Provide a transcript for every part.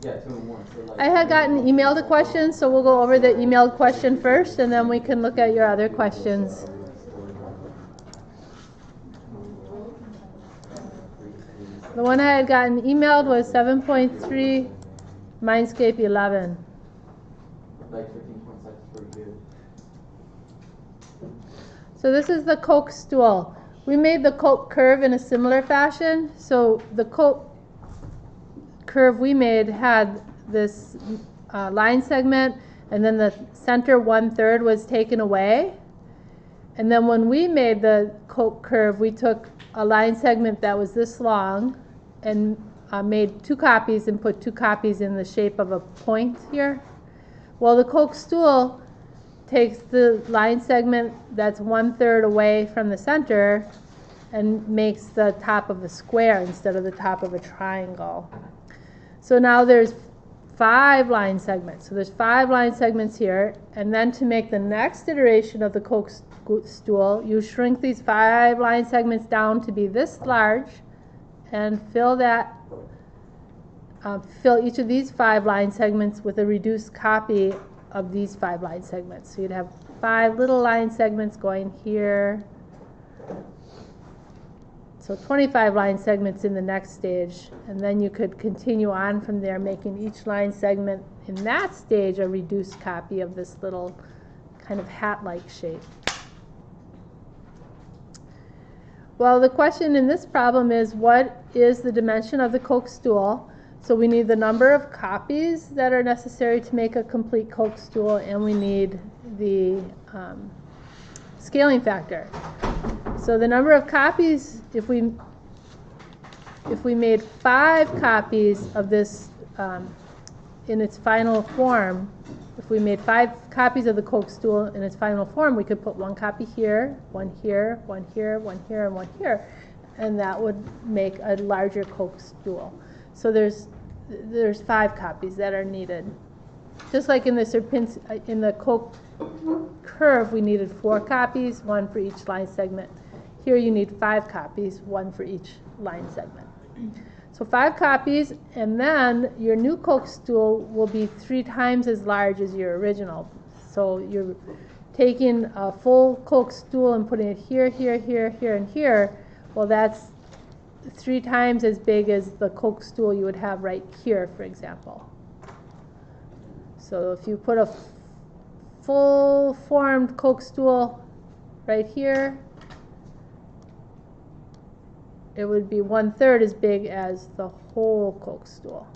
Yeah, 2 and 1. So like I had gotten emailed a question, so we'll go over the emailed question first, and then we can look at your other questions. The one I had gotten emailed was 7.3 Mindscape 11. Like 15.6 is pretty good. So this is the Coke stool. We made the Coke curve in a similar fashion. So the Coke curve we made had this line segment, and then the center 1/3 was taken away. And then when we made the Coke curve, we took a line segment that was this long and made 2 copies and put 2 copies in the shape of a point here. Well, the Coke stool takes the line segment that's 1/3 away from the center and makes the top of a square instead of the top of a triangle. So now there's 5 line segments. So there's 5 line segments here, and then to make the next iteration of the Coke stool, you shrink these 5 line segments down to be this large and fill each of these 5 line segments with a reduced copy of these 5 line segments. So you'd have 5 little line segments going here. So 25 line segments in the next stage, and then you could continue on from there, making each line segment in that stage a reduced copy of this little kind of hat-like shape. Well, the question in this problem is, what is the dimension of the Coke stool? So we need the number of copies that are necessary to make a complete Coke stool, and we need the scaling factor. So the number of copies, if we made 5 copies of this in its final form, if we made 5 copies of the Coke stool in its final form, we could put 1 copy here, 1 here, 1 here, 1 here, and 1 here, and that would make a larger Coke stool. So there's 5 copies that are needed. Just like in the Coke curve, we needed 4 copies, 1 for each line segment. Here you need 5 copies, 1 for each line segment. So 5 copies, and then your new Coke stool will be 3 times as large as your original. So you're taking a full Coke stool and putting it here, here, here, here, and here. Well, that's 3 times as big as the Coke stool you would have right here, for example. So if you put a full formed Coke stool right here, it would be 1/3 as big as the whole Coke stool.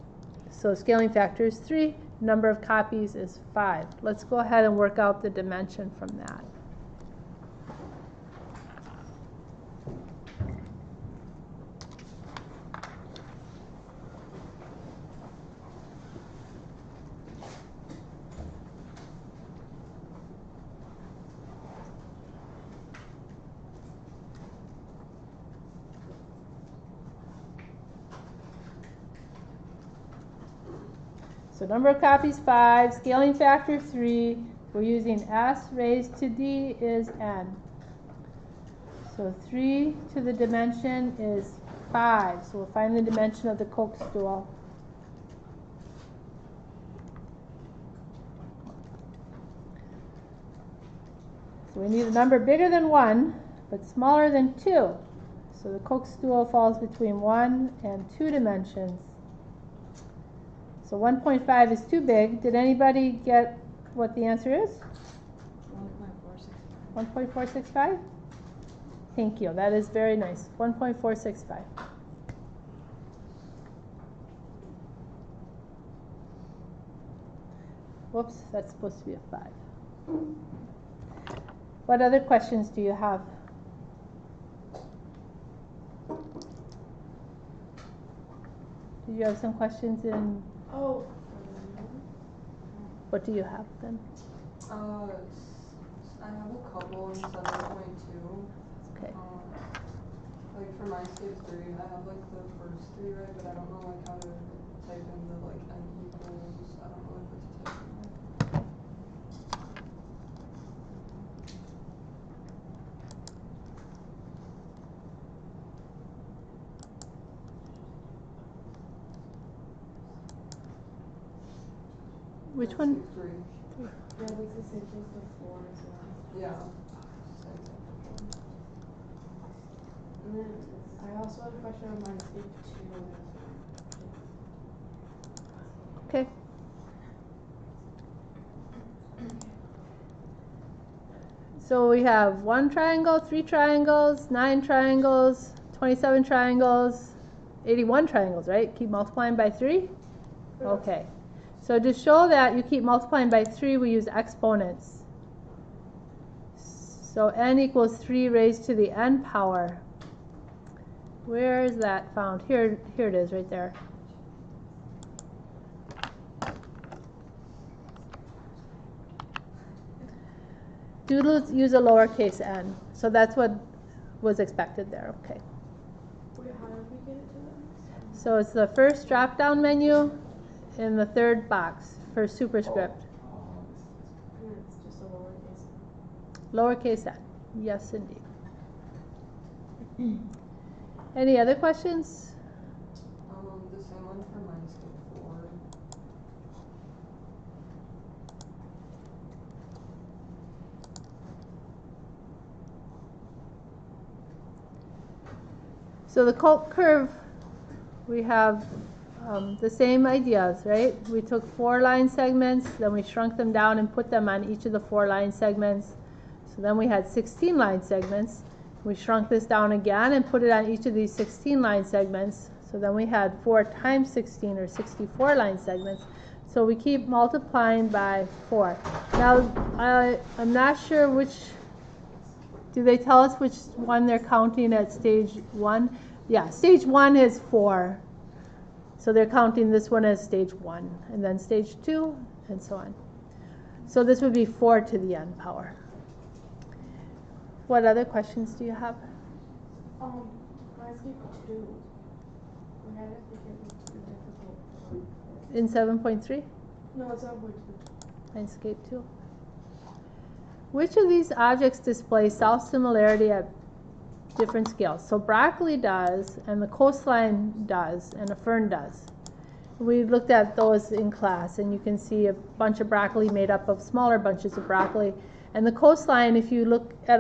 So scaling factor is 3, number of copies is 5. Let's go ahead and work out the dimension from that. So number of copies 5, scaling factor 3. We're using s raised to d is n. So 3 to the dimension is 5. So we'll find the dimension of the Coke stool. So we need a number bigger than 1, but smaller than 2. So the Coke stool falls between 1 and 2 dimensions. So 1.5 is too big. Did anybody get what the answer is? 1.465. Thank you. That is very nice. 1.465. Whoops, that's supposed to be a 5. What other questions do you have? Do you have some questions in? Oh. What do you have then? I have a couple in 7.2. Okay. Like for my stage 3, I have like the first 3 right, but I don't know like how to type in the like n equals. I don't know like what to type in there. Which one? Stage 3. Yeah, that's the same thing for 4 as well. Yeah. Same thing for 4. And then I also had a question on landscape 2. Okay. So we have 1 triangle, 3 triangles, 9 triangles, 27 triangles, 81 triangles, right? Keep multiplying by 3? Okay. So to show that you keep multiplying by 3, we use exponents. So n equals 3 raised to the n power. Where is that found? Here it is, right there. Doodles use a lowercase n, so that's what was expected there. Okay. Wait, how did we get it to that? So it's the first drop-down menu in the third box for superscript. And it's just a lowercase. Lowercase n. Yes, indeed. Any other questions? The same one for landscape 4. So the Koch curve, we have the same ideas, right? We took 4 line segments, then we shrunk them down and put them on each of the 4 line segments. So then we had 16 line segments. We shrunk this down again and put it on each of these 16 line segments. So then we had 4 times 16 or 64 line segments. So we keep multiplying by 4. Now, I'm not sure which, do they tell us which one they're counting at stage 1? Yeah, stage 1 is 4. So they're counting this one as stage 1, and then stage 2, and so on. So this would be 4 to the n power. What other questions do you have? Landscape 2. We had to think it was too difficult. In 7.3? No, it's not going to. Landscape 2. Which of these objects display self-similarity at different scales? So broccoli does, and the coastline does, and a fern does. We looked at those in class, and you can see a bunch of broccoli made up of smaller bunches of broccoli. And the coastline, if you look at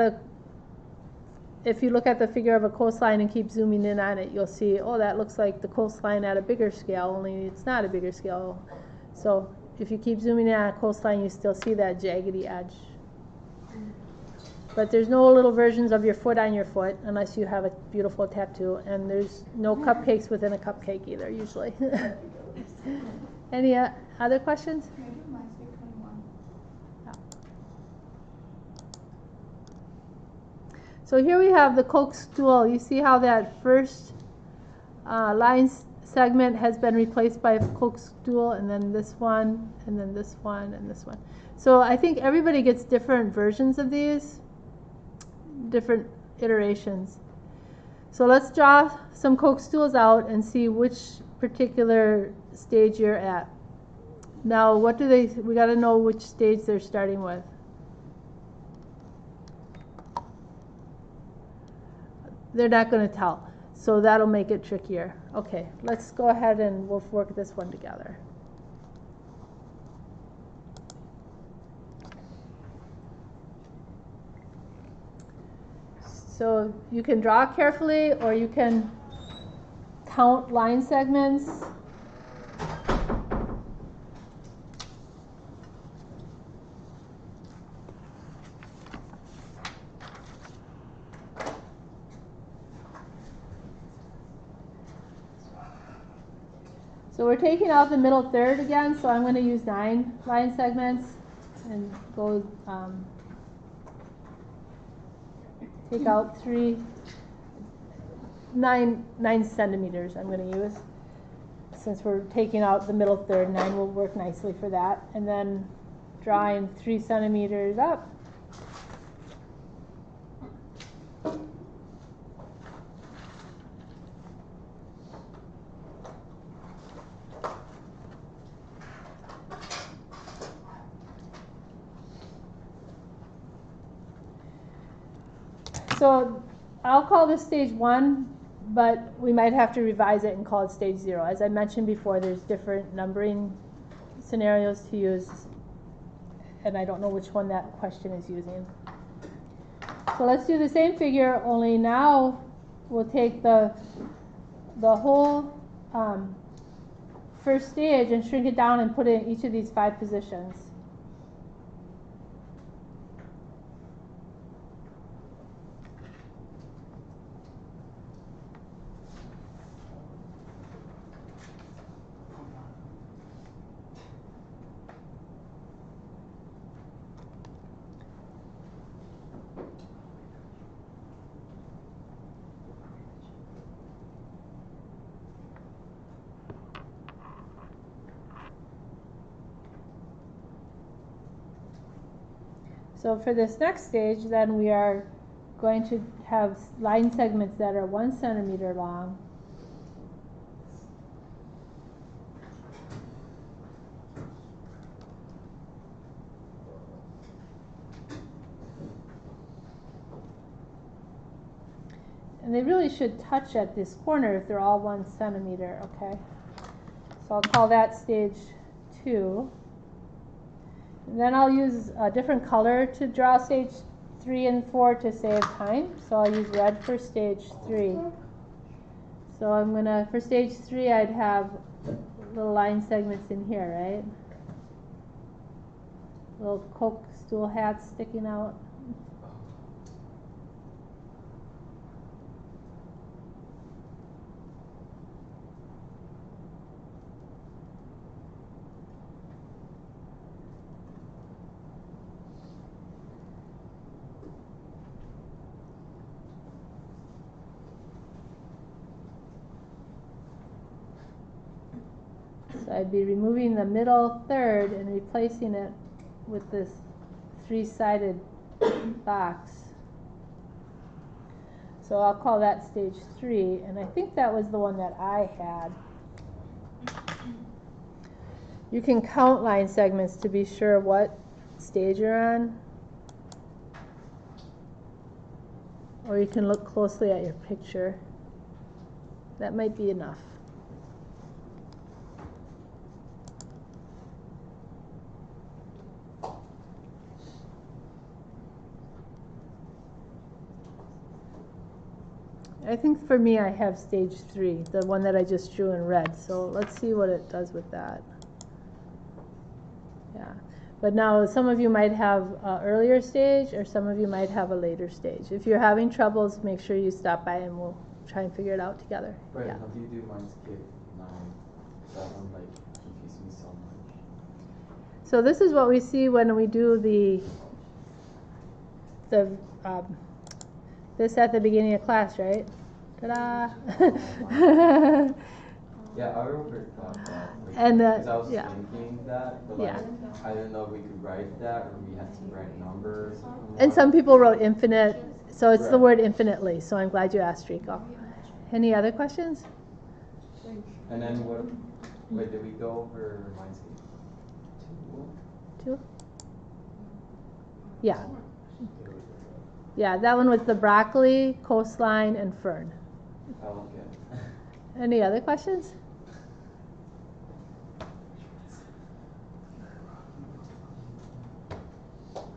the figure of a coastline and keep zooming in on it, you'll see, oh, that looks like the coastline at a bigger scale, only it's not a bigger scale. So if you keep zooming in on a coastline, you still see that jaggedy edge. But there's no little versions of your foot on your foot unless you have a beautiful tattoo, and there's no cupcakes within a cupcake either, usually. Any other questions? Can I do landscape 21? So here we have the Koch stool. You see how that first line segment has been replaced by a Koch stool, and then this one, and then this one, and this one. So I think everybody gets different versions of these, different iterations. So let's draw some Koch stools out and see which particular stage you're at. Now, we got to know which stage they're starting with. They're not going to tell, so that'll make it trickier. Okay, let's go ahead and we'll work this one together. So you can draw carefully, or you can count line segments. So we're taking out the middle third again, so I'm going to use 9 line segments and go take out 9 centimeters I'm going to use. Since we're taking out the middle third, 9 will work nicely for that. And then drawing 3 centimeters up. So I'll call this stage 1, but we might have to revise it and call it stage 0. As I mentioned before, there's different numbering scenarios to use, and I don't know which one that question is using. So let's do the same figure, only now we'll take the whole first stage and shrink it down and put it in each of these 5 positions. So for this next stage, then we are going to have line segments that are 1 centimeter long. And they really should touch at this corner if they're all 1 centimeter, okay? So I'll call that stage 2. And then I'll use a different color to draw stage 3 and 4 to save time. So I'll use red for stage 3. So I'm gonna, for stage 3, I'd have little line segments in here, right? Little Coke stool hats sticking out. So I'd be removing the middle third and replacing it with this 3-sided box. So I'll call that stage 3, and I think that was the one that I had. You can count line segments to be sure what stage you're on. Or you can look closely at your picture. That might be enough. I think for me I have stage 3, the one that I just drew in red. So let's see what it does with that. Yeah, but now some of you might have an earlier stage or some of you might have a later stage. If you're having troubles, make sure you stop by and we'll try and figure it out together. Right, Yeah. how do you do Mindscape 9? That one confused me so much. So this is what we see when we do this at the beginning of class, right? Ta-da! Yeah, I remember that. And, because I was yeah. thinking that, but Yeah. I didn't know if we could write that or we had to write numbers. And some people wrote infinite, so it's the Right. word infinitely. So I'm glad you asked, Rico. Any other questions? And then wait, did we go over Mindscape 2? 2? Yeah. Yeah, that one was the broccoli, coastline, and fern. Oh, okay. Any other questions?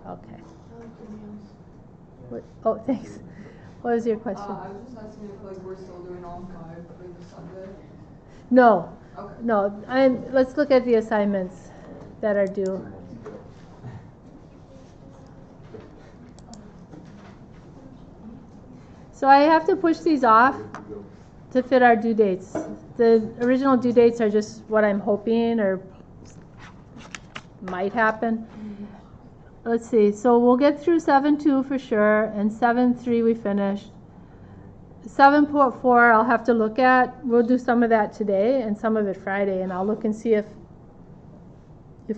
Okay. Oh, thanks. What was your question? I was just asking if we're still doing all 5 for the Sunday. No. Okay. No. Let's look at the assignments that are due. So I have to push these off to fit our due dates. The original due dates are just what I'm hoping or might happen. Let's see. So we'll get through 7.2 for sure, and 7.3 we finished. 7.4 I'll have to look at. We'll do some of that today and some of it Friday, and I'll look and see if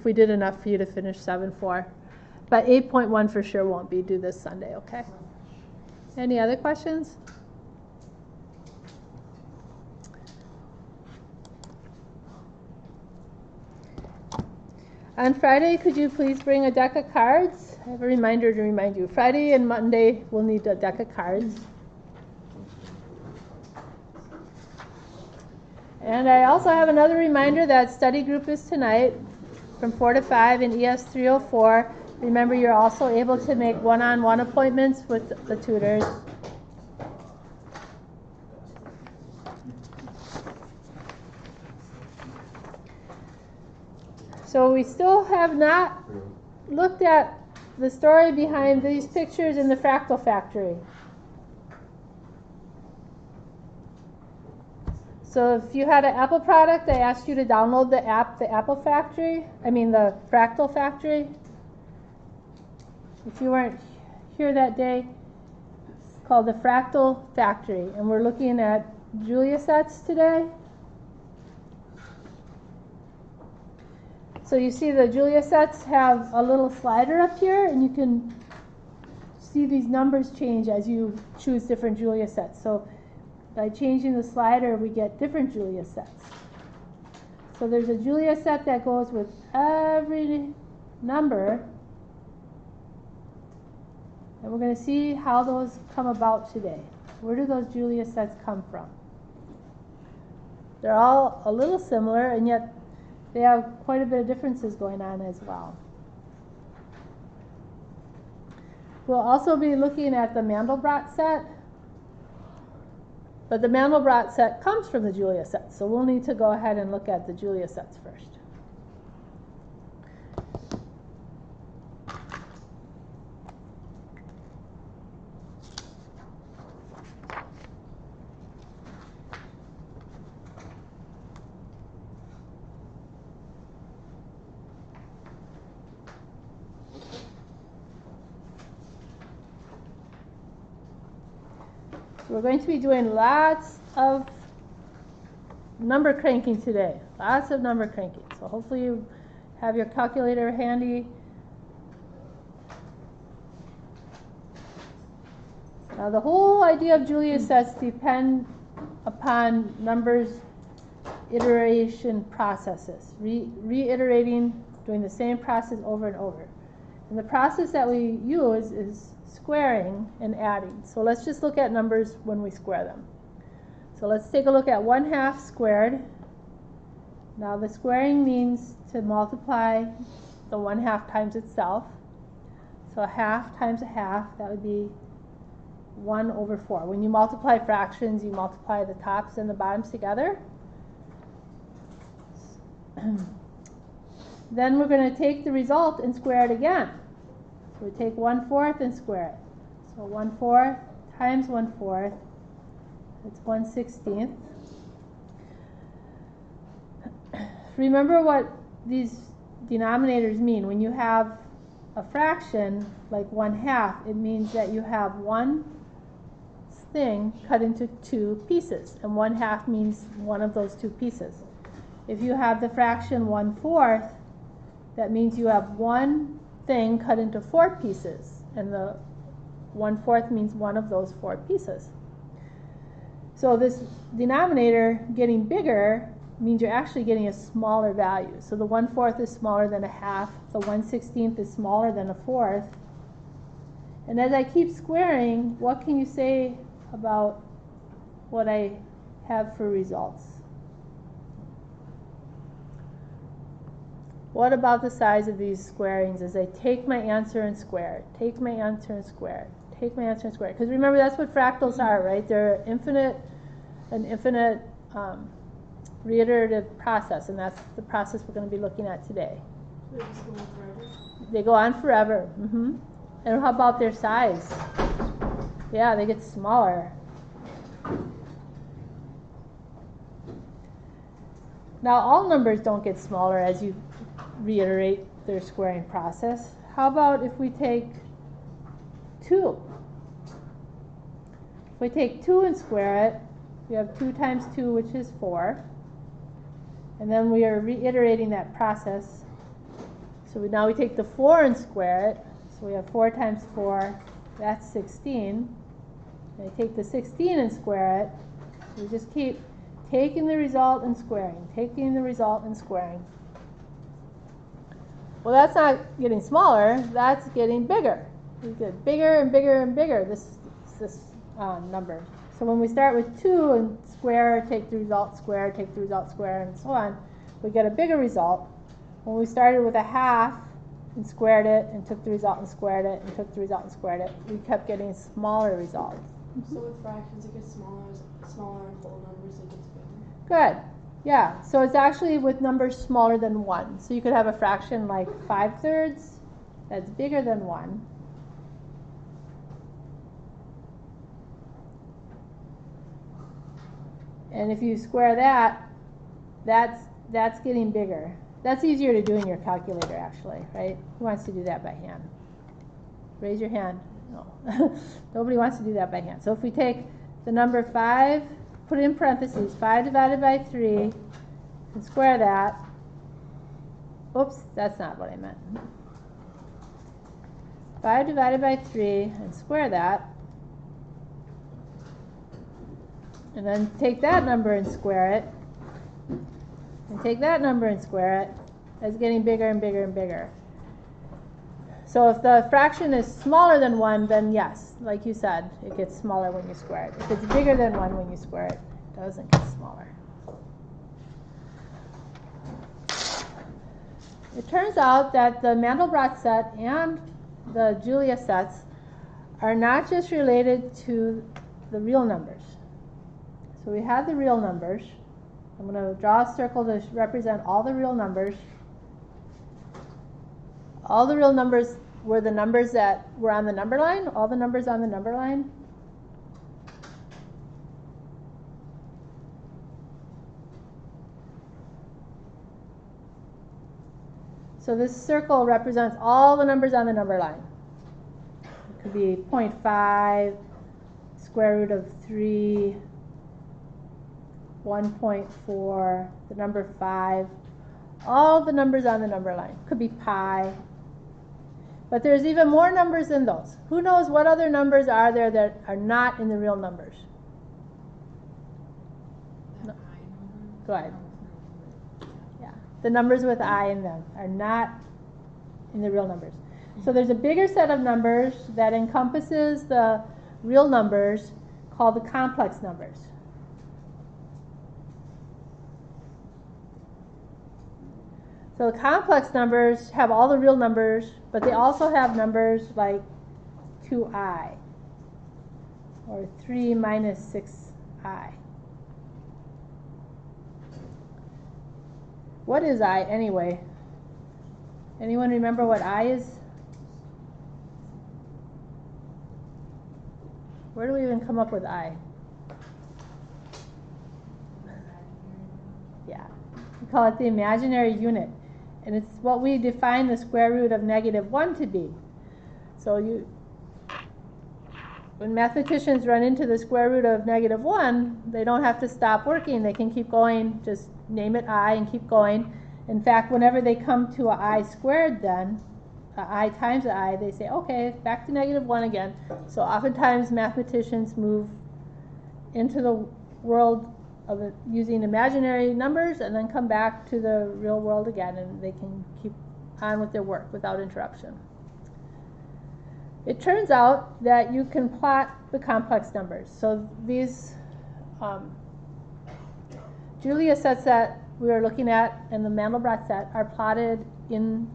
we did enough for you to finish 7.4. But 8.1 for sure won't be due this Sunday, okay? Any other questions? On Friday, could you please bring a deck of cards? I have a reminder to remind you. Friday and Monday, we'll need a deck of cards. And I also have another reminder that study group is tonight. from 4 to 5 in ES 304. Remember, you're also able to make one-on-one appointments with the tutors. So we still have not looked at the story behind these pictures in the Fractal Factory. So if you had an Apple product, I asked you to download the app, the Fractal Factory. If you weren't here that day, it's called the Fractal Factory, and we're looking at Julia sets today. So you see the Julia sets have a little slider up here, and you can see these numbers change as you choose different Julia sets. So by changing the slider, we get different Julia sets. So there's a Julia set that goes with every number, and we're going to see how those come about today. Where do those Julia sets come from? They're all a little similar, and yet they have quite a bit of differences going on as well. We'll also be looking at the Mandelbrot set, but the Mandelbrot set comes from the Julia set, so we'll need to go ahead and look at the Julia sets first. We're going to be doing lots of number cranking today. Lots of number cranking. So hopefully you have your calculator handy. Now the whole idea of Julia sets depend upon numbers iteration processes. Reiterating, doing the same process over and over. And the process that we use is squaring and adding. So let's just look at numbers when we square them. So let's take a look at 1/2 squared. Now the squaring means to multiply the 1/2 times itself. So 1/2 times 1/2, that would be 1/4. When you multiply fractions, you multiply the tops and the bottoms together. Then we're going to take the result and square it again. So we take 1/4 and square it. So 1/4 times 1/4, that's 1/16. Remember what these denominators mean. When you have a fraction like 1/2, it means that you have one thing cut into two pieces, and 1/2 means one of those two pieces. If you have the fraction 1/4, that means you have one thing cut into 4 pieces, and the 1/4 means one of those 4 pieces. So this denominator getting bigger means you're actually getting a smaller value. So the 1/4 is smaller than 1/2, the 1/16 is smaller than 1/4. And as I keep squaring, what can you say about what I have for results? What about the size of these squarings as I take my answer and square it, take my answer and square it, take my answer and square it? Because remember, that's what fractals are, right? They're an infinite reiterative process, and that's the process we're going to be looking at today. They just go on forever? They go on forever. And how about their size? Yeah, they get smaller. Now, all numbers don't get smaller as you reiterate their squaring process. How about if we take 2? If we take 2 and square it, we have 2 times 2, which is 4. And then we are reiterating that process. So now we take the 4 and square it. So we have 4 times 4, that's 16. And I take the 16 and square it. We just keep taking the result and squaring, taking the result and squaring. Well, that's not getting smaller, that's getting bigger. We get bigger and bigger and bigger, this number. So when we start with 2 and square, take the result, square, take the result, square, and so on, we get a bigger result. when we started with a half and squared it and took the result and squared it and took the result and squared it, we kept getting smaller results. So with fractions, it gets smaller, and whole numbers, it gets bigger. Good. Yeah. So it's actually with numbers smaller than 1. So you could have a fraction like 5/3 that's bigger than 1. And if you square that, that's getting bigger. That's easier to do in your calculator, actually, right? Who wants to do that by hand? Raise your hand. No. Nobody wants to do that by hand. So if we take the number 5, put it in parentheses, 5 divided by 3, and square that. Oops, that's not what I meant. 5 divided by 3, and square that. And then take that number and square it. And take that number and square it. It's getting bigger and bigger and bigger. So if the fraction is smaller than 1, then yes, like you said, it gets smaller when you square it. If it's bigger than 1 when you square it, it doesn't get smaller. It turns out that the Mandelbrot set and the Julia sets are not just related to the real numbers. So we have the real numbers. I'm going to draw a circle to represent all the real numbers. All the real numbers were the numbers that were on the number line, all the numbers on the number line. So this circle represents all the numbers on the number line. It could be 0.5, square root of 3, 1.4, the number 5, all the numbers on the number line. Could be pi. But there's even more numbers than those. Who knows what other numbers are there that are not in the real numbers? No. Go ahead. Yeah, the numbers with I in them are not in the real numbers. So there's a bigger set of numbers that encompasses the real numbers called the complex numbers. So the complex numbers have all the real numbers, but they also have numbers like 2i or 3 minus 6i. What is I anyway? Anyone remember what I is? Where do we even come up with I? Yeah, we call it the imaginary unit. And it's what we define the square root of -1 to be. So when mathematicians run into the square root of -1, they don't have to stop working. They can keep going, just name it I and keep going. In fact, whenever they come to a I squared then, I times I, they say, okay, back to -1 again. So oftentimes mathematicians move into the world of using imaginary numbers and then come back to the real world again, and they can keep on with their work without interruption. It turns out that you can plot the complex numbers. So these Julia sets that we are looking at and the Mandelbrot set are plotted in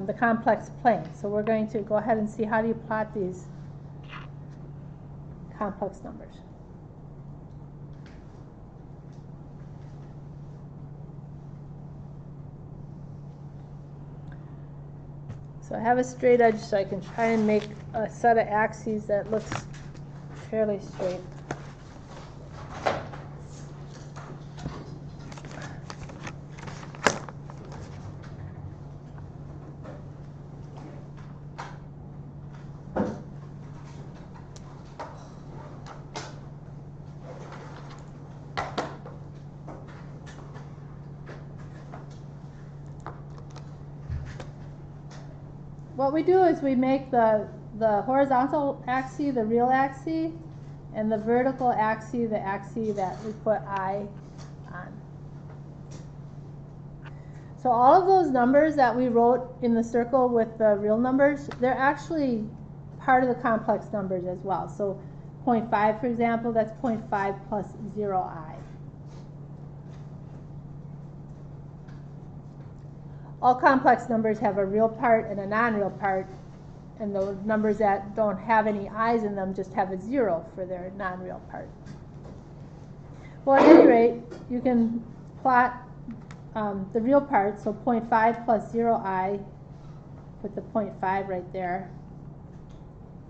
the complex plane. So we're going to go ahead and see how do you plot these complex numbers. So I have a straight edge, so I can try and make a set of axes that looks fairly straight. What we do is we make the horizontal axis the real axis, and the vertical axis the axis that we put I on. So all of those numbers that we wrote in the circle with the real numbers, they're actually part of the complex numbers as well. So 0.5, for example, that's 0.5 plus 0i. all complex numbers have a real part and a non-real part, and the numbers that don't have any i's in them just have a 0 for their non-real part. Well, at any rate, you can plot the real part, so 0.5 plus 0i, put the 0.5 right there,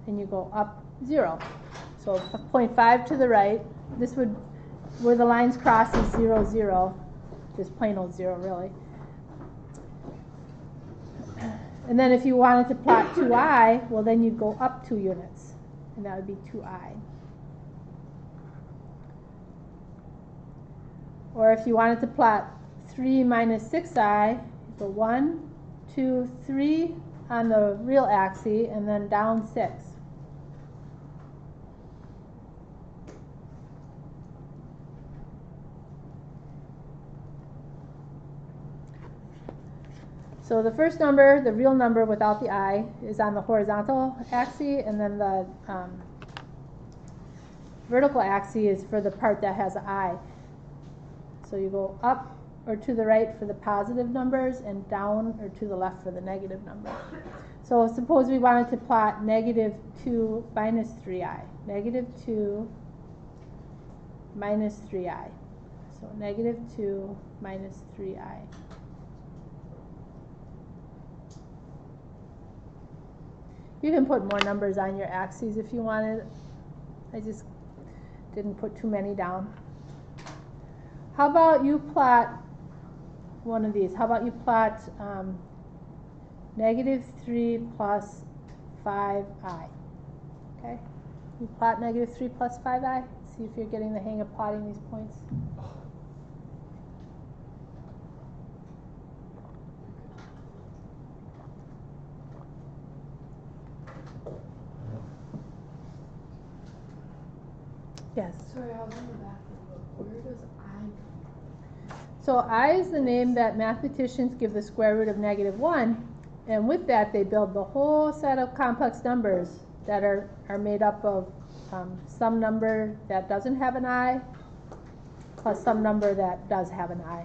and you go up 0. So 0.5 to the right, this would, where the lines cross is 0, 0, just plain old 0 really. And then if you wanted to plot 2i, well then you'd go up 2 units, and that would be 2i. Or if you wanted to plot 3 minus 6i, you go 1, 2, 3 on the real axis, and then down 6. So the first number, the real number without the I, is on the horizontal axis, and then the vertical axis is for the part that has an I. So you go up or to the right for the positive numbers, and down or to the left for the negative numbers. So suppose we wanted to plot negative 2 minus 3i. Negative 2 minus 3i. So negative 2 minus 3i. You can put more numbers on your axes if you wanted. I just didn't put too many down. How about you plot one of these? How about you plot negative 3 plus 5i? Okay? You plot negative 3 plus 5i. See if you're getting the hang of plotting these points. Yes. Sorry, I was in the bathroom, but where does I come from? So I is the name that mathematicians give the square root of negative 1, and with that they build the whole set of complex numbers that are made up of some number that doesn't have an I plus some number that does have an I.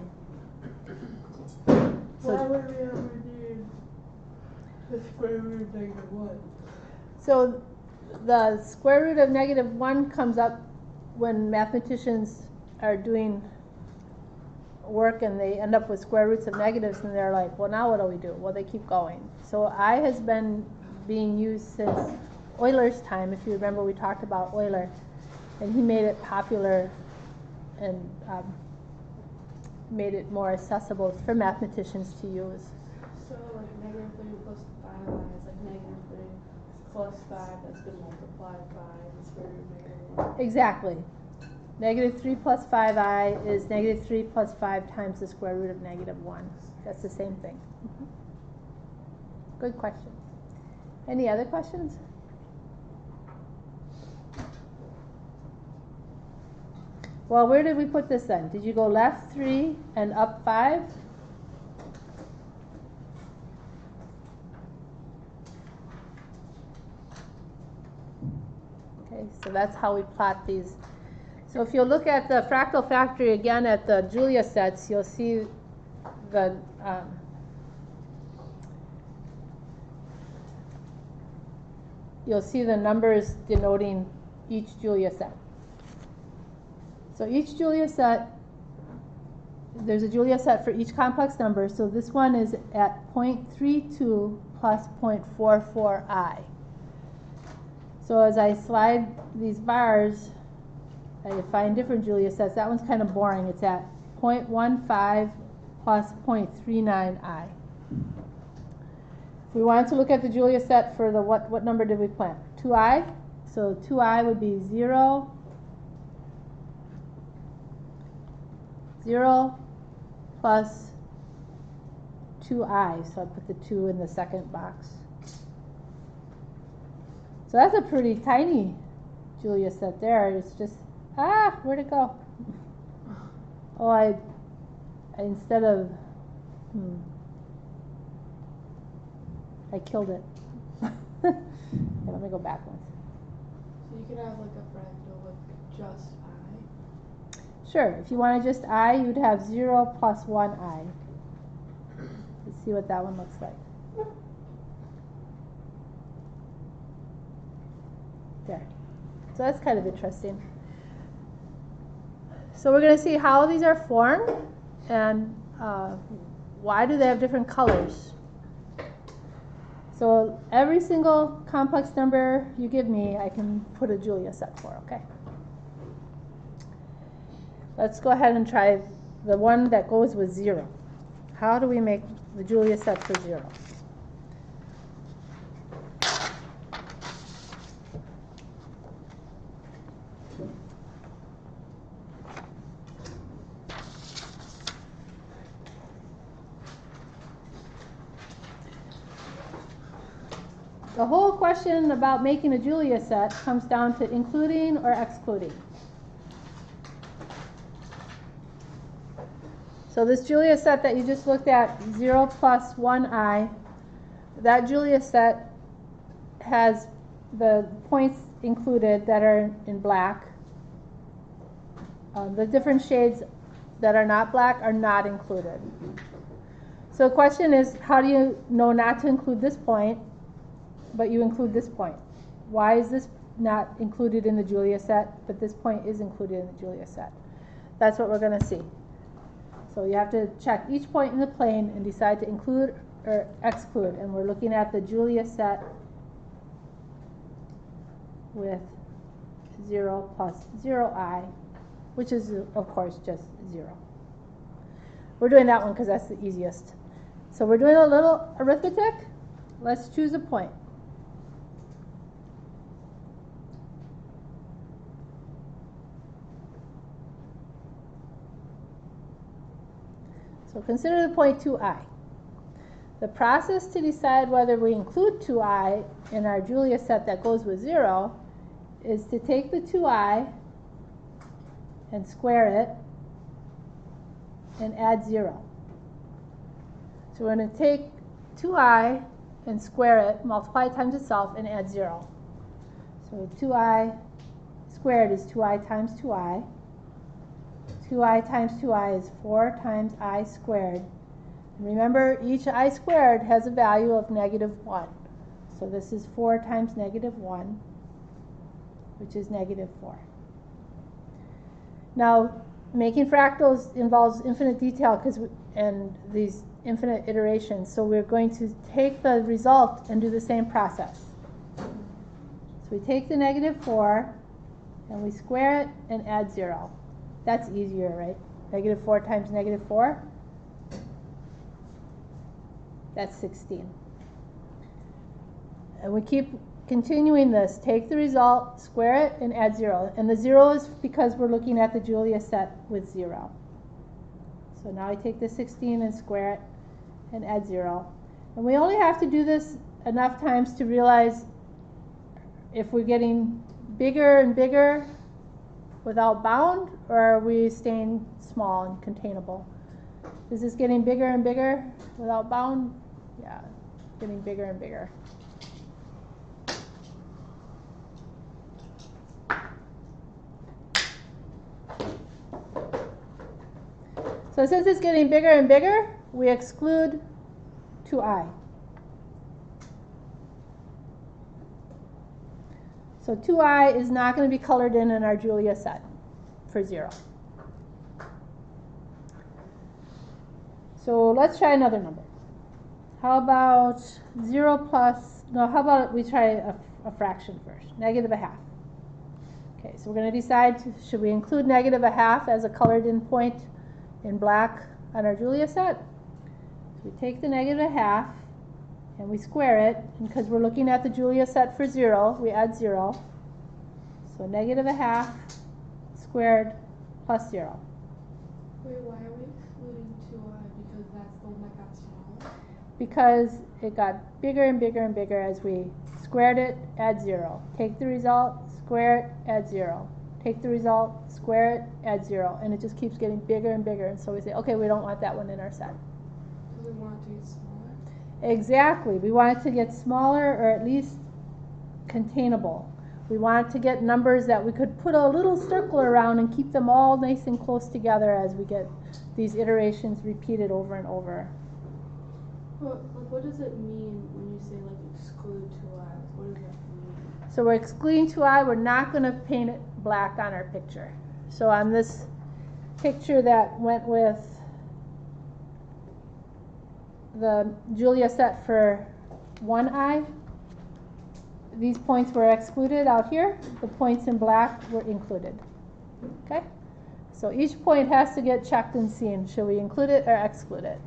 Why would we ever need the square root of negative 1? So the square root of negative 1 comes up when mathematicians are doing work and they end up with square roots of negatives, and they're like, well, now what do we do? Well, they keep going. So I has been being used since Euler's time. If you remember, we talked about Euler, and he made it popular and made it more accessible for mathematicians to use. So like negative 3 plus 5i is like negative 3 plus 5 that's been multiplied by the square root of negative 1. Exactly. Negative 3 plus 5i is negative 3 plus 5 times the square root of negative 1. That's the same thing. Good question. Any other questions? Well, where did we put this then? Did you go left 3 and up 5? Okay, so that's how we plot these. So if you look at the fractal factory again at the Julia sets, you'll see the numbers denoting each Julia set. So each Julia set, there's a Julia set for each complex number. So this one is at 0.32 plus 0.44i. So as I slide these bars, I find different Julia sets. That one's kind of boring. It's at 0.15 plus 0.39i. If we wanted to look at the Julia set for the what number did we plant? 2i. So 2i would be 0, 0 plus 2i. So I put the 2 in the second box. So that's a pretty tiny Julia set there. It's just, where'd it go? Oh, I instead of, I killed it. Okay, let me go back once. So you could have like a fractal with just I. Sure, if you wanted just I, you'd have 0 plus 1i. Let's see what that one looks like. There. So that's kind of interesting. So we're going to see how these are formed and why do they have different colors. So every single complex number you give me, I can put a Julia set for, okay? Let's go ahead and try the one that goes with 0. How do we make the Julia set for 0? The whole question about making a Julia set comes down to including or excluding. So this Julia set that you just looked at, 0 plus 1i, that Julia set has the points included that are in black. The different shades that are not black are not included. So the question is, how do you know not to include this point, but you include this point? Why is this not included in the Julia set, but this point is included in the Julia set? That's what we're going to see. So you have to check each point in the plane and decide to include or exclude. And we're looking at the Julia set with 0 plus 0i, which is, of course, just 0. We're doing that one because that's the easiest. So we're doing a little arithmetic. Let's choose a point. So consider the point 2i. The process to decide whether we include 2i in our Julia set that goes with 0 is to take the 2i and square it and add 0. So we're going to take 2i and square it, multiply it times itself, and add 0. So 2i squared is 2i times 2i. 2i times 2i is 4 times I squared. And remember, each I squared has a value of -1. So this is 4 times -1, which is -4. Now, making fractals involves infinite detail and these infinite iterations. So we're going to take the result and do the same process. So we take the -4 and we square it and add 0. That's easier, right? -4 times -4, that's 16. And we keep continuing this. Take the result, square it, and add 0. And the 0 is because we're looking at the Julia set with 0. So now I take the 16 and square it and add 0. And we only have to do this enough times to realize if we're getting bigger and bigger without bound, or are we staying small and containable? Is this getting bigger and bigger without bound? Yeah, getting bigger and bigger. So since it's getting bigger and bigger, we exclude 2i. So 2i is not going to be colored in our Julia set for 0. So let's try another number. How about 0 plus, no, how about we try a fraction first, -1/2. Okay, so we're going to decide, should we include -1/2 as a colored in point in black on our Julia set? So we take the -1/2 and we square it, and because we're looking at the Julia set for 0, we add 0. So -1/2 squared plus 0. Wait, why are we excluding 2i? Because that's the one that got smaller? Because it got bigger and bigger and bigger as we squared it, add 0. Take the result, square it, add 0. Take the result, square it, add 0. And it just keeps getting bigger and bigger. And so we say, okay, we don't want that one in our set. Because we want it to get smaller? Exactly. We want it to get smaller, or at least containable. We want to get numbers that we could put a little circle around and keep them all nice and close together as we get these iterations repeated over and over. What does it mean when you say like exclude 2i? What does that mean? So we're excluding 2i. We're not going to paint it black on our picture. So on this picture that went with the Julia set for 1i, these points were excluded out here. The points in black were included. Okay? So each point has to get checked and seen. Should we include it or exclude it?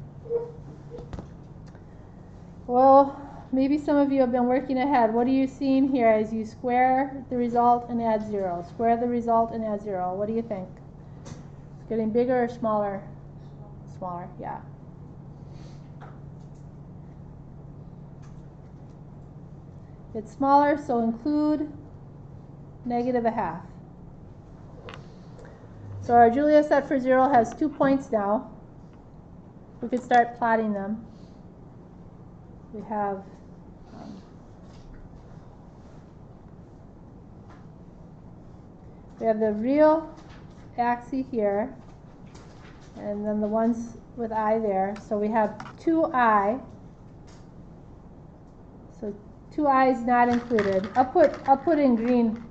Well, maybe some of you have been working ahead. What are you seeing here as you square the result and add 0? Square the result and add 0. What do you think? It's getting bigger or smaller? Smaller, yeah. It's smaller, so include -1/2. So our Julia set for 0 has 2 points now. We could start plotting them. We have the real axis here, and then the ones with I there. So we have 2i. So 2i is not included. I'll put in green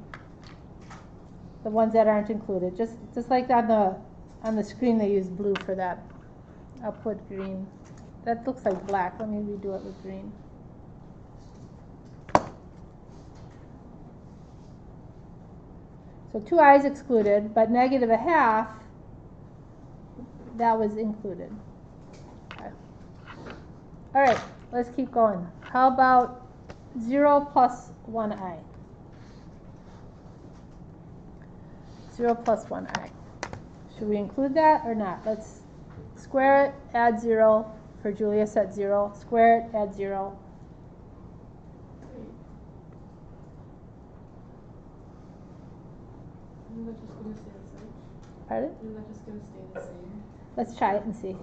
the ones that aren't included. Just like on the screen they use blue for that. I'll put green. That looks like black. Let me redo it with green. So 2i is excluded, but -1/2, that was included. Okay. All right, let's keep going. How about 0 plus 1i? 0 plus 1i. Should we include that or not? Let's square it, add 0 for Julia set 0. Square it, add 0. Isn't that just going to stay the same? Pardon? Isn't that just going to stay the same? Let's try it and see.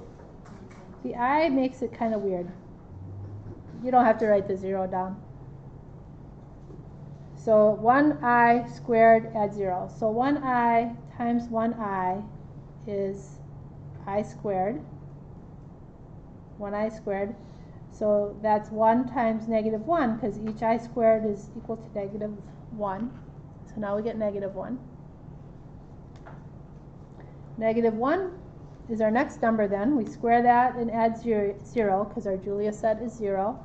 The I makes it kind of weird. You don't have to write the 0 down. So 1i squared add 0. So 1i times 1i is I squared. 1i squared. So that's 1 times -1, because each I squared is equal to -1. So now we get -1. -1 is our next number then. We square that and add 0, because our Julia set is 0.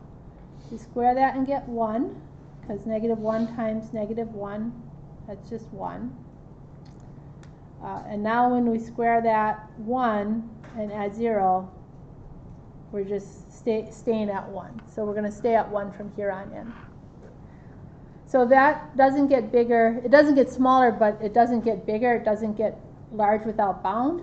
We square that and get 1, because -1 times -1, that's just 1. And now when we square that 1 and add 0, we're just staying at 1. So we're going to stay at 1 from here on in. So that doesn't get bigger. It doesn't get smaller, but it doesn't get bigger. It doesn't get large without bound.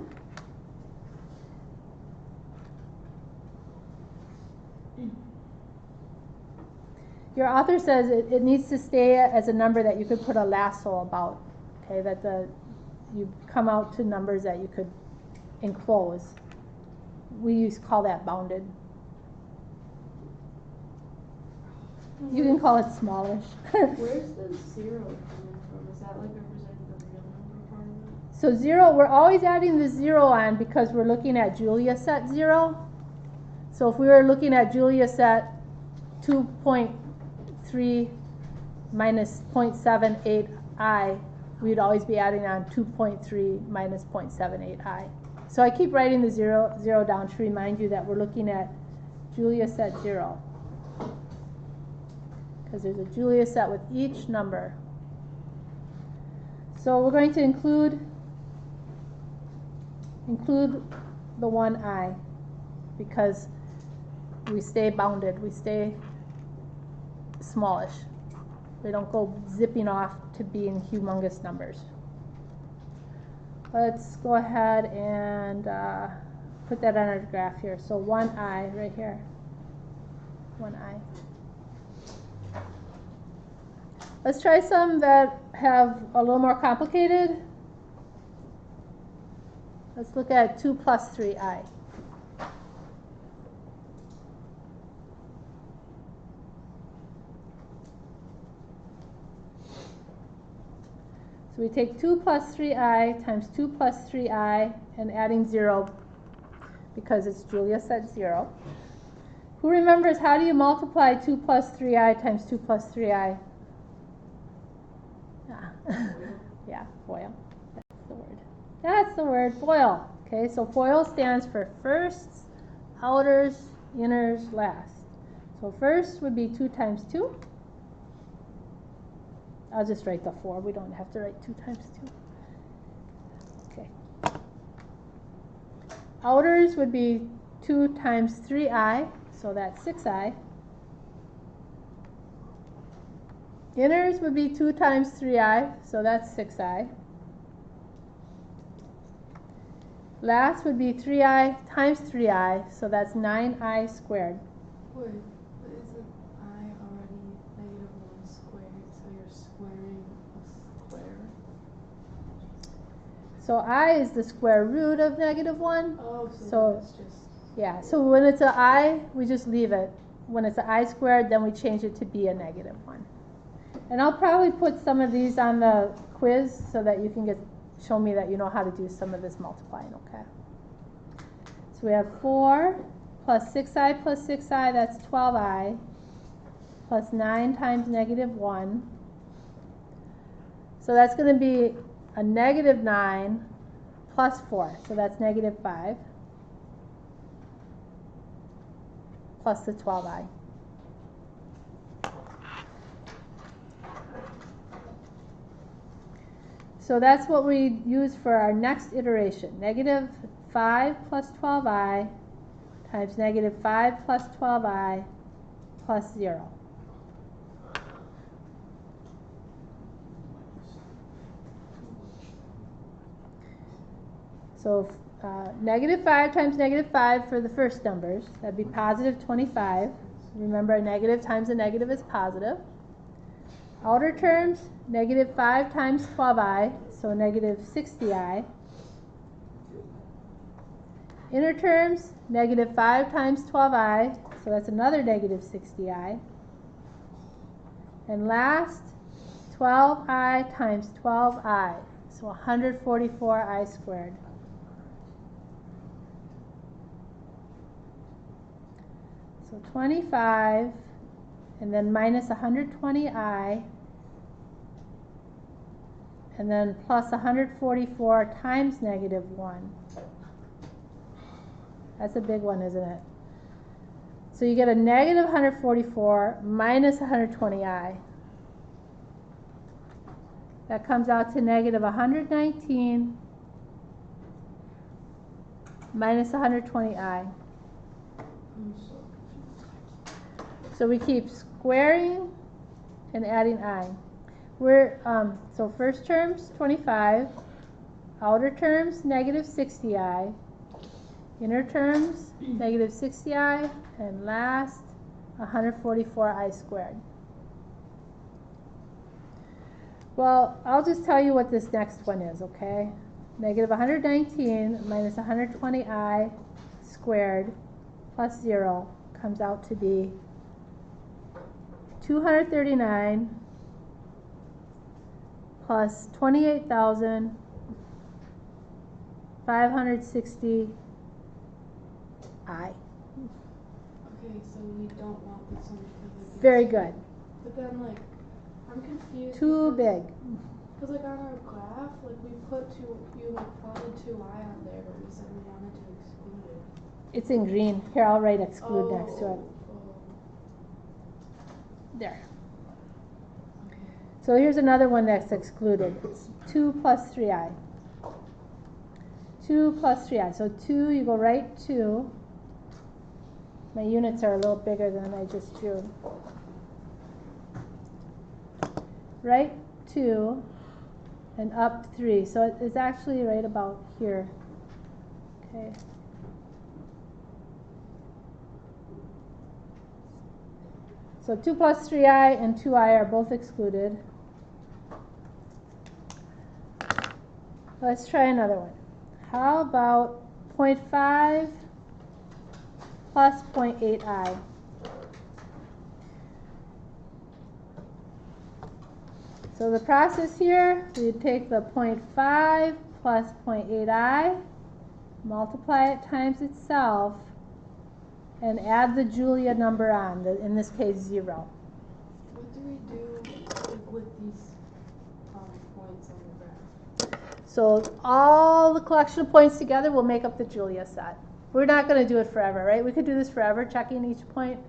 Your author says it needs to stay as a number that you could put a lasso about. Okay, that you come out to numbers that you could enclose. We call that bounded. You can call it smallish. Where's the 0 coming from? Is that like representing the real number part of it? So 0, we're always adding the 0 on because we're looking at Julia set 0. So if we were looking at Julia set 2.3 minus 0.78i, we'd always be adding on 2.3 minus 0.78i. So I keep writing the 0 down to remind you that we're looking at Julia set 0. Because there's a Julia set with each number. So we're going to include the 1i, because we stay bounded, we stay smallish. We don't go zipping off to being humongous numbers. Let's go ahead and put that on our graph here. So 1i right here. 1i. Let's try some that have a little more complicated. Let's look at 2 plus 3i. So we take 2 plus 3i times 2 plus 3i and adding 0 because it's Julia set 0. Who remembers how do you multiply 2 plus 3i times 2 plus 3i? Yeah, FOIL. That's the word. That's the word, FOIL. Okay, so FOIL stands for firsts, outers, inners, last. So first would be 2 times 2. I'll just write the 4. We don't have to write 2 times 2. Okay. Outers would be 2 times 3i, so that's 6i. Inners would be 2 times 3i, so that's 6i. Last would be 3i times 3i, so that's 9i squared. Wait, but isn't I already -1 squared, so you're squaring a square? So I is the square root of -1. Oh, So so it's just... yeah, so when it's an I, we just leave it. When it's an I squared, then we change it to be a -1. And I'll probably put some of these on the quiz so that you can show me that you know how to do some of this multiplying, okay? So we have 4 plus 6i plus 6i, that's 12i, plus 9 times -1. So that's going to be a -9 plus 4, so that's -5, plus the 12i. So that's what we use for our next iteration. -5 plus 12i times -5 plus 12i plus 0. So -5 times -5 for the first numbers. That'd be positive 25. Remember, a negative times a negative is positive. Outer terms, -5 times 12i, so -60i. Inner terms, -5 times 12i, so that's another -60i. And last, 12i times 12i, so 144i squared. So 25, and then minus 120i, and then plus 144 times -1. That's a big one, isn't it? So you get a negative 144 minus 120i. That comes out to negative 119 minus 120i. So we keep squaring and adding i. So first terms 25, outer terms -60i, inner terms -60i, and last 144i squared. Well, I'll just tell you what this next one is, okay? Negative 119 minus 120i squared plus 0 comes out to be 239 plus 28,560i. Okay, so we don't want this one because it Very good. But then, like, I'm confused. Too big. Because, like, on our graph, like, we put you plotted 2i on there, but we said we wanted to exclude it. It's in green. Here, I'll write exclude next to it. There. Okay. So here's another one that's excluded. It's 2 plus 3i. 2 plus 3i. So 2, you go right 2. My units are a little bigger than I just drew. Right 2 and up 3. So it's actually right about here. Okay. So 2 plus 3i and 2i are both excluded. Let's try another one. How about 0.5 plus 0.8i? So the process here, we take the 0.5 plus 0.8i, multiply it times itself, and add the Julia number on, in this case 0. What do we do with these points on the graph? So all the collection of points together will make up the Julia set. We're not going to do it forever, right? We could do this forever, checking each point.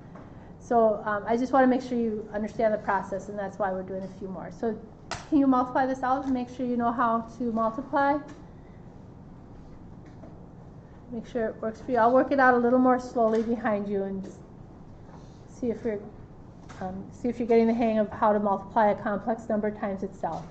So I just want to make sure you understand the process, and that's why we're doing a few more. So can you multiply this out and make sure you know how to multiply? Make sure it works for you. I'll work it out a little more slowly behind you and see if you're getting the hang of how to multiply a complex number times itself.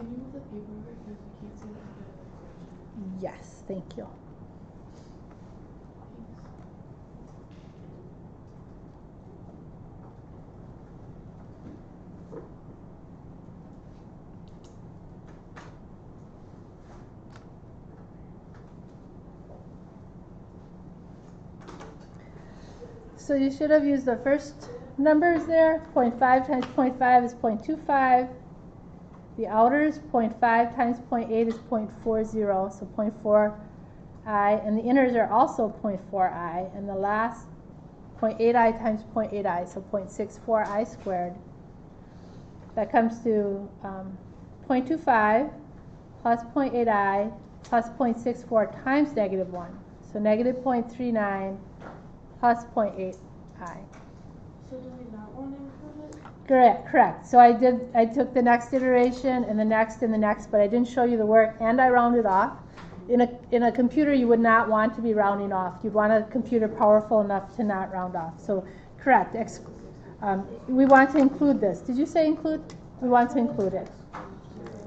Can you move the paper over because we can't see that bit of the equation? Yes, thank you. So you should have used the first numbers there. 0.5 times 0.5 is 0.25. The outer is 0.5 times 0.8 is 0.40, so 0.4i. And the inners are also 0.4i. And the last 0.8i times 0.8i, so 0.64i squared. That comes to 0.25 plus 0.8i plus 0.64 times negative 1. So negative 0.39 plus 0.8i. So do we not want to include it? Correct. So I took the next iteration and the next and the next, but I didn't show you the work, and I rounded off. In a computer, you would not want to be rounding off. You'd want a computer powerful enough to not round off. So correct. We want to include this. Did you say include? We want to include it.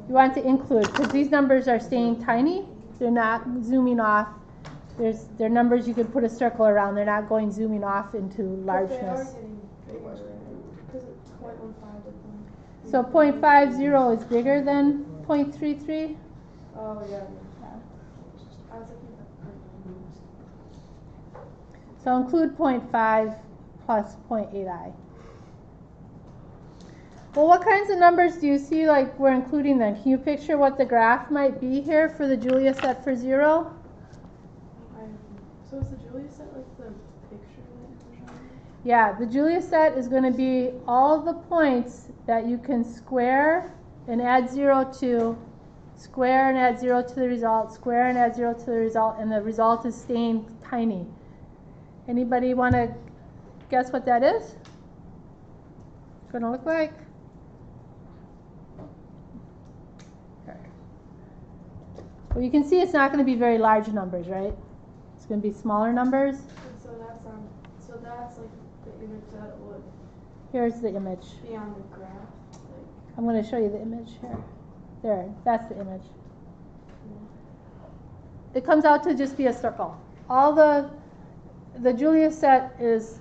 You want to include, because these numbers are staying tiny. They're not zooming off. They're numbers you could put a circle around. They're not going zooming off into largeness. But they are getting bigger, right? Because it's 0.15 with them. So 0.50 is bigger than 0.33? Oh, yeah. I was looking at the So include 0.5 plus 0.8i. Well, what kinds of numbers do you see like we're including then? Can you picture what the graph might be here for the Julia set for 0? So is the Julia set like the picture that you're showing? Yeah, the Julia set is going to be all the points that you can square and add 0 to, square and add 0 to the result, square and add 0 to the result, and the result is staying tiny. Anybody want to guess what that is? It's going to look like? Well, you can see it's not going to be very large numbers, right? It's going to be smaller numbers. So that's like the image that would Here's the image. be on the graph. Like, I'm going to show you the image here. There, that's the image. It comes out to just be a circle. All the Julia set is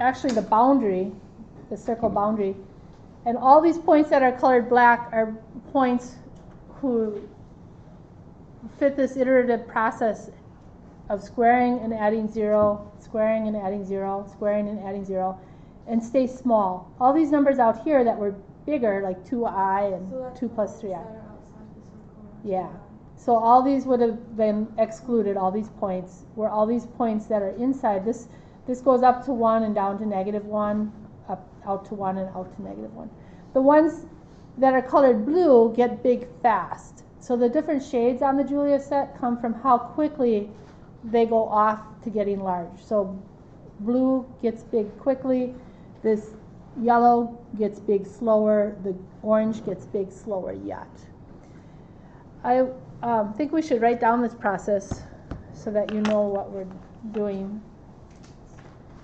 actually the boundary the circle boundary. And all these points that are colored black are points who fit this iterative process of squaring and adding 0, squaring and adding 0, squaring and adding 0, and stay small. All these numbers out here that were bigger, like 2i and So that's 2 plus the 3i. ones that are outside the circle. Yeah. So all these would have been excluded, all these points, where all these points that are inside, this goes up to 1 and down to -1, up out to 1 and out to -1. The ones that are colored blue get big fast. So the different shades on the Julia set come from how quickly they go off to getting large. So blue gets big quickly, this yellow gets big slower, the orange gets big slower yet. I think we should write down this process so that you know what we're doing.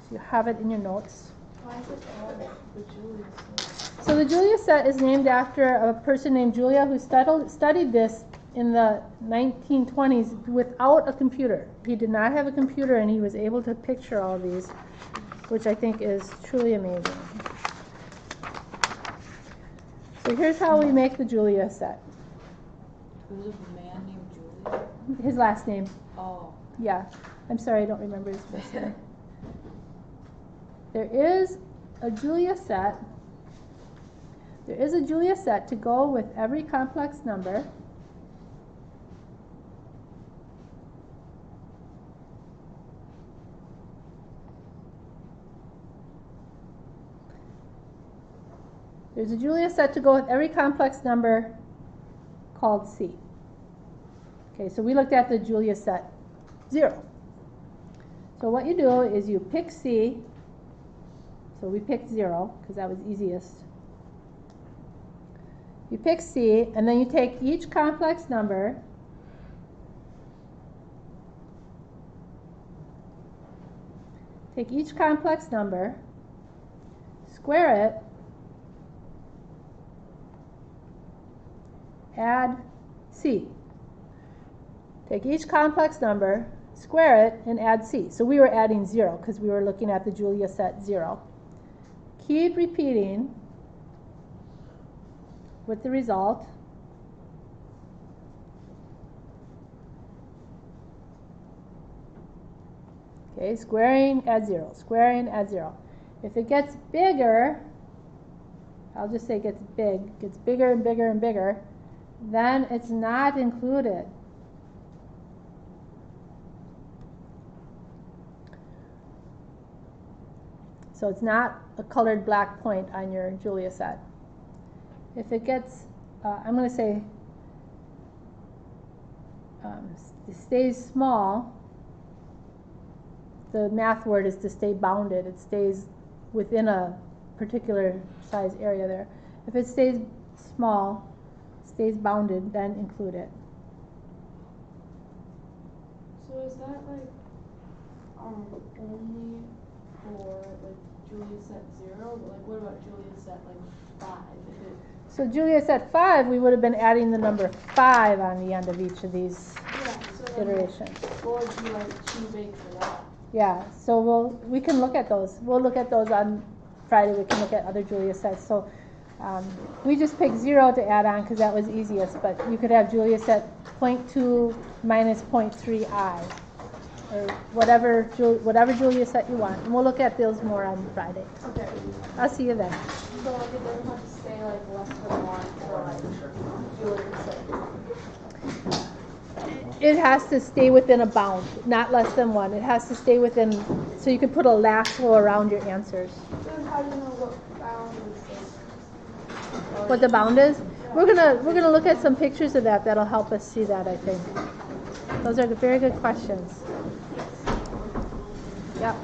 So you have it in your notes. Why is it called the Julia set? So the Julia set is named after a person named Julia who studied this in the 1920s without a computer. He did not have a computer and he was able to picture all these, which I think is truly amazing. So here's how we make the Julia set. Who's a man named Julia? His last name. Oh. Yeah. I'm sorry, I don't remember his first name. There is a Julia set. There is a Julia set to go with every complex number. There's a Julia set to go with every complex number called C. Okay, so we looked at the Julia set 0. So what you do is you pick C. So we picked 0 because that was easiest. You pick C, and then you take each complex number square it, add C. Take each complex number, square it, and add C. So we were adding 0 because we were looking at the Julia set 0. Keep repeating with the result. Okay, squaring, add 0, squaring, add 0. If it gets bigger, I'll just say gets bigger and bigger and bigger, then it's not included. So it's not a colored black point on your Julia set. If it gets, I'm going to say, it stays small, the math word is to stay bounded. It stays within a particular size area there. If it stays small, stays bounded, then include it. So is that like only for like Julia set 0? But like what about Julia set like 5? If it, So Julia set 5, we would have been adding the number 5 on the end of each of these yeah, so then iterations. what would be like too big for that? Yeah, so we can look at those. We'll look at those on Friday. We can look at other Julia sets. So we just picked 0 to add on because that was easiest, but you could have Julia set 0.2 minus 0.3i, or whatever Julia set you want. And we'll look at those more on Friday. Okay. I'll see you then. So like it doesn't have to stay like less than 1 for like Julia set. It has to stay within a bound, not less than 1. It has to stay within, so you can put a lasso around your answers. Then how do you know what bound is What the bound is? We're gonna look at some pictures of that. That'll help us see that, I think. Those are very good questions. Yep.